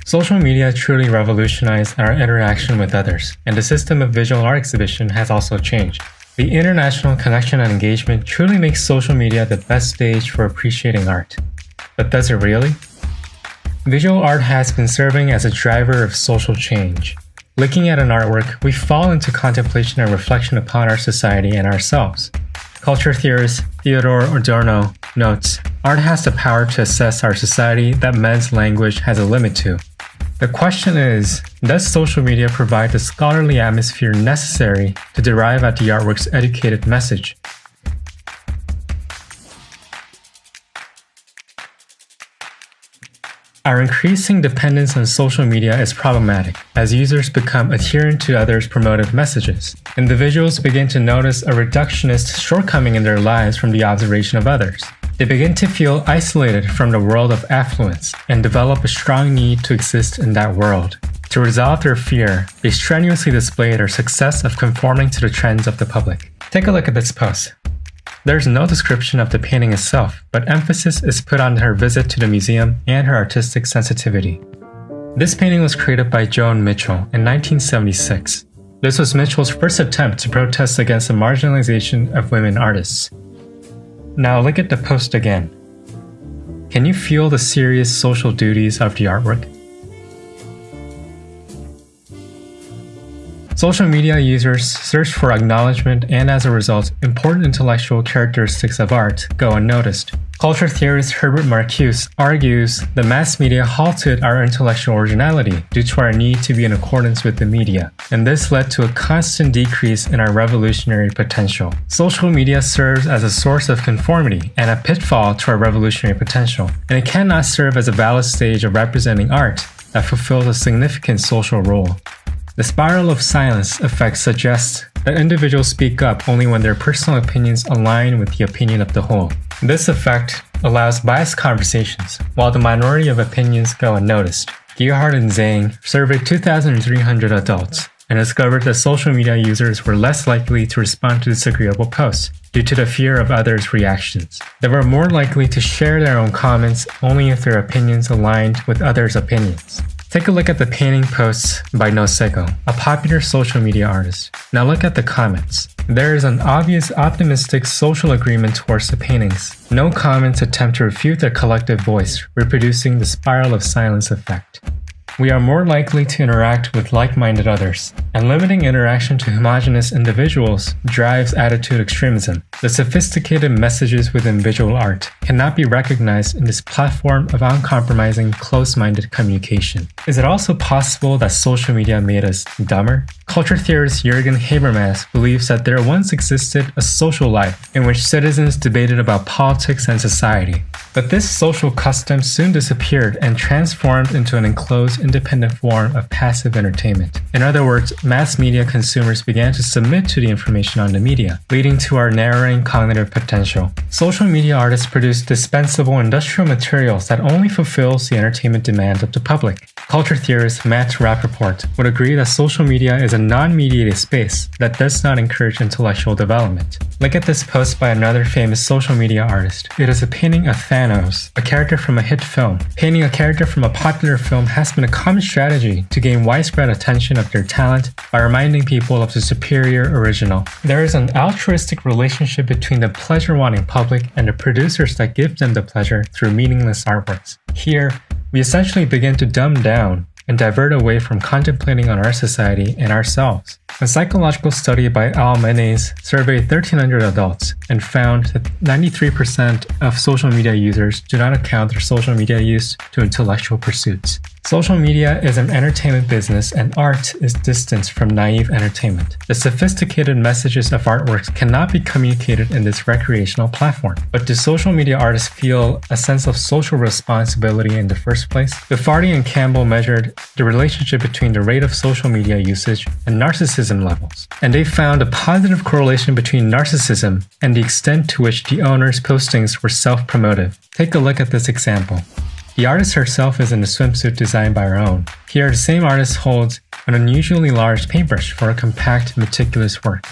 Social media truly revolutionized our interaction with others, and the system of visual art exhibition has also changed. The international connection and engagement truly makes social media the best stage for appreciating art. But does it really? Visual art has been serving as a driver of social change. Looking at an artwork, we fall into contemplation and reflection upon our society and ourselves. Culture theorist Theodore Adorno notes, art has the power to assess our society that men's language has a limit to. The question is, does social media provide the scholarly atmosphere necessary to derive at the artwork's educated message? Our increasing dependence on social media is problematic as users become adherent to others' promoted messages. Individuals begin to notice a reductionist shortcoming in their lives from the observation of others. They begin to feel isolated from the world of affluence and develop a strong need to exist in that world. To resolve their fear, they strenuously display their success of conforming to the trends of the public. Take a look at this post. There's no description of the painting itself, but emphasis is put on her visit to the museum and her artistic sensitivity. This painting was created by Joan Mitchell in 1976. This was Mitchell's first attempt to protest against the marginalization of women artists. Now look at the post again. Can you feel the serious social duties of the artwork? Social media users search for acknowledgement, and as a result, important intellectual characteristics of art go unnoticed. Culture theorist Herbert Marcuse argues the mass media halted our intellectual originality due to our need to be in accordance with the media, and this led to a constant decrease in our revolutionary potential. Social media serves as a source of conformity and a pitfall to our revolutionary potential, and it cannot serve as a valid stage of representing art that fulfills a significant social role. The spiral of silence effect suggests that individuals speak up only when their personal opinions align with the opinion of the whole. This effect allows biased conversations, while the minority of opinions go unnoticed. Gearhart and Zhang surveyed 2,300 adults and discovered that social media users were less likely to respond to disagreeable posts due to the fear of others' reactions. They were more likely to share their own comments only if their opinions aligned with others' opinions. Take a look at the painting posts by Noseko, a popular social media artist. Now look at the comments. There is an obvious optimistic social agreement towards the paintings. No comments attempt to refute their collective voice, reproducing the spiral of silence effect. We are more likely to interact with like-minded others, and limiting interaction to homogeneous individuals drives attitude extremism. The sophisticated messages within visual art cannot be recognized in this platform of uncompromising, close-minded communication. Is it also possible that social media made us dumber? Culture theorist Jürgen Habermas believes that there once existed a social life in which citizens debated about politics and society. But this social custom soon disappeared and transformed into an enclosed, independent form of passive entertainment. In other words, mass media consumers began to submit to the information on the media, leading to our narrowing cognitive potential. Social media artists produce dispensable industrial materials that only fulfills the entertainment demand of the public. Culture theorist Matt Rappaport would agree that social media is a non-mediated space that does not encourage intellectual development. Look at this post by another famous social media artist. It is a painting of Thanos, a character from a hit film. Painting a character from a popular film has been a common strategy to gain widespread attention of their talent by reminding people of the superior original. There is an altruistic relationship between the pleasure-wanting public and the producers that give them the pleasure through meaningless artworks. Here, we essentially begin to dumb down and divert away from contemplating on our society and ourselves. A psychological study by Al Menes surveyed 1,300 adults and found that 93% of social media users do not account their social media use to intellectual pursuits. Social media is an entertainment business, and art is distanced from naive entertainment. The sophisticated messages of artworks cannot be communicated in this recreational platform. But do social media artists feel a sense of social responsibility in the first place? Buffardi and Campbell measured the relationship between the rate of social media usage and narcissism levels, and they found a positive correlation between narcissism and the extent to which the owner's postings were self-promotive. Take a look at this example. The artist herself is in a swimsuit designed by her own. Here, the same artist holds an unusually large paintbrush for a compact, meticulous work.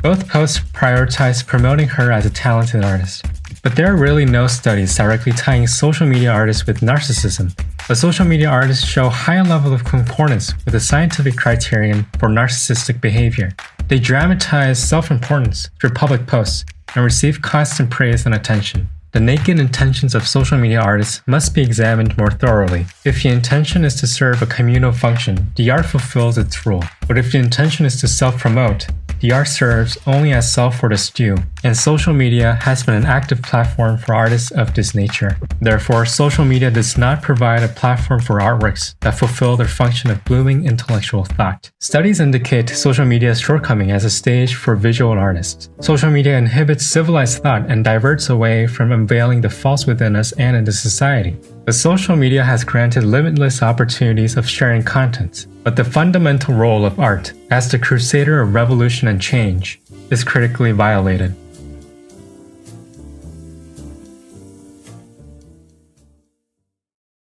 Both posts prioritize promoting her as a talented artist. But there are really no studies directly tying social media artists with narcissism. But social media artists show high level of concordance with the scientific criterion for narcissistic behavior. They dramatize self-importance through public posts and receive constant praise and attention. The naked intentions of social media artists must be examined more thoroughly. If the intention is to serve a communal function, the art fulfills its role. But if the intention is to self-promote, the art serves only as self for the stew, and social media has been an active platform for artists of this nature. Therefore, social media does not provide a platform for artworks that fulfill their function of blooming intellectual thought. Studies indicate social media's shortcoming as a stage for visual artists. Social media inhibits civilized thought and diverts away from unveiling the false within us and in the society. The social media has granted limitless opportunities of sharing content, but the fundamental role of art, as the crusader of revolution and change, is critically violated.